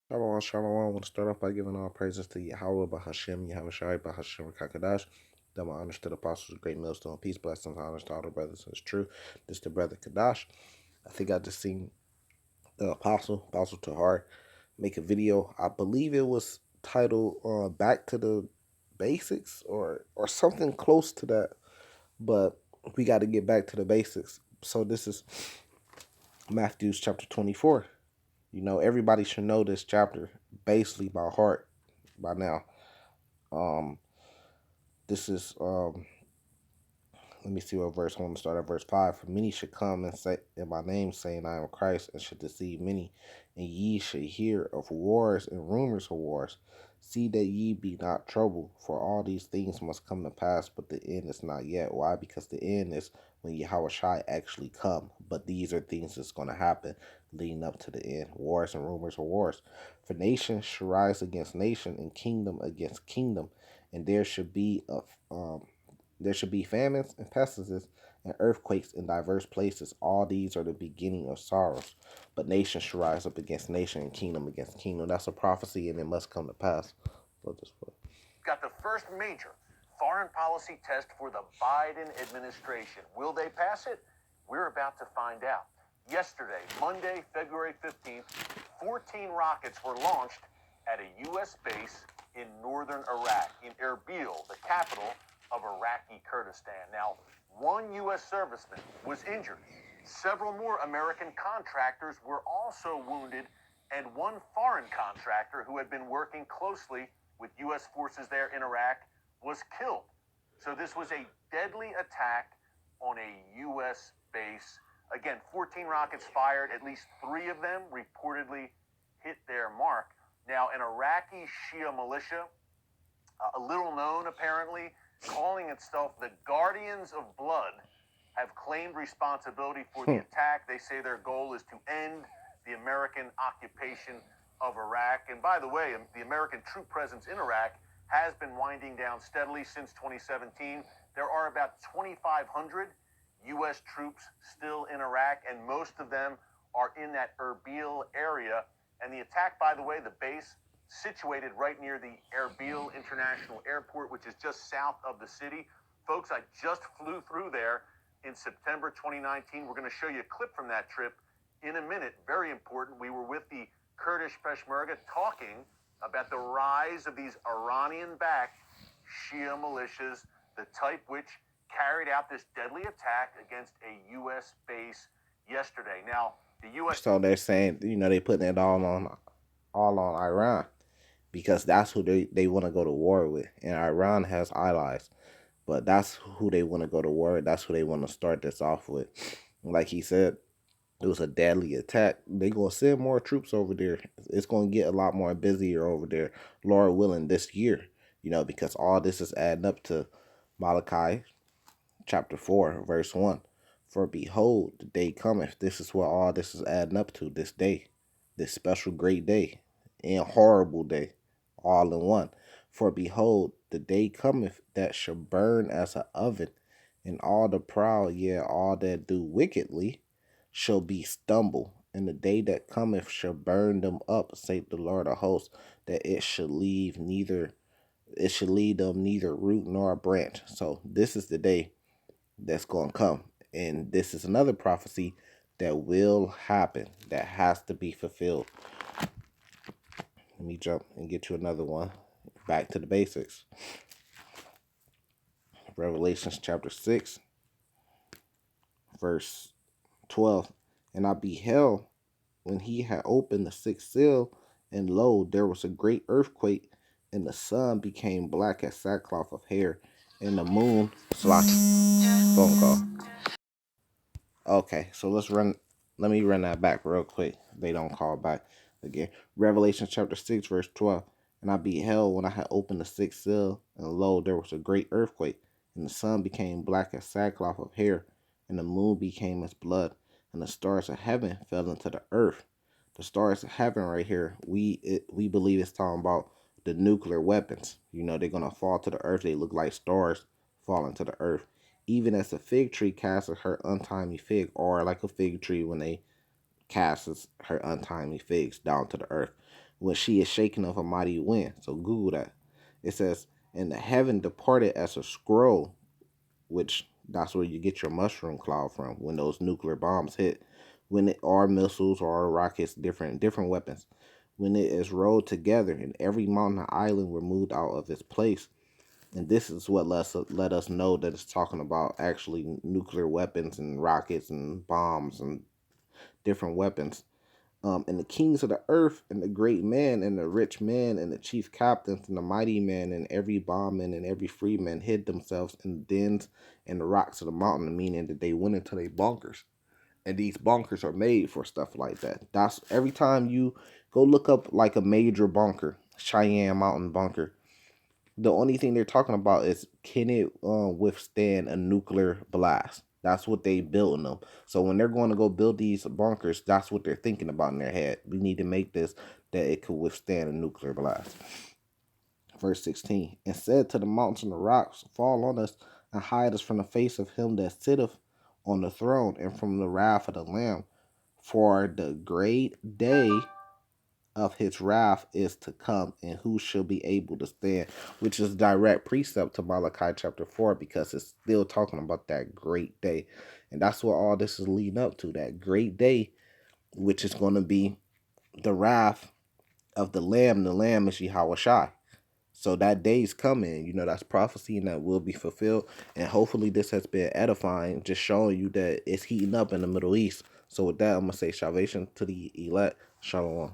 Shalom, shalom. I want to start off by giving all praises to Yahweh, Bahashem, Yahweh Shai, Bahashem, Kakadash. Double honors to the apostles, great millstone, peace, blessings, honors to all the brothers. It's true. This is the brother Kadash. I think I just seen the Apostle Tahar, make a video. I believe it was titled "Back to the Basics" or something close to that. But we got to get back to the basics. So this is Matthew's chapter 24. You know, everybody should know this chapter basically by heart by now. Um, this is let me see what verse I want to start at verse 5. For many should come and say in my name, saying I am Christ, and should deceive many, and ye should hear of wars and rumors of wars. See that ye be not troubled, for all these things must come to pass, but the end is not yet. Why? Because the end is when Yahweh Shai actually come. But these are things that's going to happen leading up to the end. Wars and rumors of wars. For nation shall rise against nation, and kingdom against kingdom, and there should be famines and pestilences and earthquakes in diverse places. All these are the beginning of sorrows. But nation shall rise up against nation and kingdom against kingdom. That's a prophecy and it must come to pass. Got the first major foreign policy test for the Biden administration. Will they pass it? We're about to find out. Yesterday, Monday, February 15th, 14 rockets were launched at a U.S. base in northern Iraq, in Erbil, the capital of Iraqi Kurdistan. Now, one U.S. serviceman was injured. Several more American contractors were also wounded, and one foreign contractor who had been working closely with U.S. forces there in Iraq was killed. So this was a deadly attack on a U.S. base. Again, 14 rockets fired, at least 3 of them reportedly hit their mark. Now, an Iraqi Shia militia, a little known apparently, calling itself the Guardians of Blood, have claimed responsibility for the attack. They say their goal is to end the American occupation of Iraq. And by the way, the American troop presence in Iraq has been winding down steadily since 2017. There are about 2,500 U.S. troops still in Iraq, and most of them are in that Erbil area. And the attack, by the way, the base situated right near the Erbil International Airport, which is just south of the city. Folks, I just flew through there in September 2019. We're going to show you a clip from that trip in a minute. Very important. We were with the Kurdish Peshmerga talking about the rise of these Iranian-backed Shia militias, the type which carried out this deadly attack against a U.S. base yesterday. Now, the U.S. So they're saying, you know, they putting it all on Iran because that's who they want to go to war with. And Iran has allies. But that's who they want to go to war with. That's who they want to start this off with. Like he said, it was a deadly attack. They gonna send more troops over there. It's gonna get a lot more busier over there, Lord willing, this year. You know, because all this is adding up to Malachi chapter 4, verse 1. For behold, the day cometh. This is what all this is adding up to, this day. This special great day and horrible day, all in one. For behold, the day cometh that shall burn as an oven, and all the proud, yea, all that do wickedly, shall be stumble. And the day that cometh shall burn them up, saith the Lord of hosts, that it should leave them neither root nor branch. So this is the day that's going to come. And this is another prophecy that will happen, that has to be fulfilled. Let me jump and get you another one. Back to the basics. Revelations chapter 6, verse 12. And I beheld when he had opened the sixth seal, and lo, there was a great earthquake, and the sun became black as sackcloth of hair, and the moon phone call. Okay, so let me run that back real quick. They don't call back again. Revelation chapter 6, verse 12. And I beheld when I had opened the sixth seal, and lo, there was a great earthquake, and the sun became black as sackcloth of hair, and the moon became as blood, and the stars of heaven fell into the earth. The stars of heaven right here, we believe it's talking about the nuclear weapons. You know, they're gonna fall to the earth. They look like stars falling to the earth. Even as a fig tree casts her untimely fig, or like a fig tree when they casts her untimely figs down to the earth. when she is shaken of a mighty wind. So Google that. It says, and the heaven departed as a scroll, which that's where you get your mushroom cloud from when those nuclear bombs hit, when it are missiles or rockets, different weapons. When it is rolled together and every mountain and island were moved out of its place. And this is what let us know that it's talking about actually nuclear weapons and rockets and bombs and different weapons. And the kings of the earth, and the great man, and the rich man, and the chief captains, and the mighty man, and every bondman, and every freeman hid themselves in the dens and the rocks of the mountain, meaning that they went into their bunkers. And these bunkers are made for stuff like that. That's every time you go look up like a major bunker, Cheyenne Mountain bunker. The only thing they're talking about is can it withstand a nuclear blast? That's what they building them. So when they're going to go build these bunkers, that's what they're thinking about in their head. We need to make this that it could withstand a nuclear blast. Verse 16, and said to the mountains and the rocks, fall on us and hide us from the face of him that sitteth on the throne and from the wrath of the Lamb. For the great day of his wrath is to come, and who shall be able to stand? Which is direct precept to Malachi chapter 4, because it's still talking about that great day. And that's what all this is leading up to, that great day, which is going to be the wrath of the Lamb. The Lamb is Yahweh Shai. So that day is coming, that's prophecy and that will be fulfilled. And hopefully this has been edifying, just showing you that it's heating up in the Middle East. So with that, I'm going to say salvation to the elect. Shalom.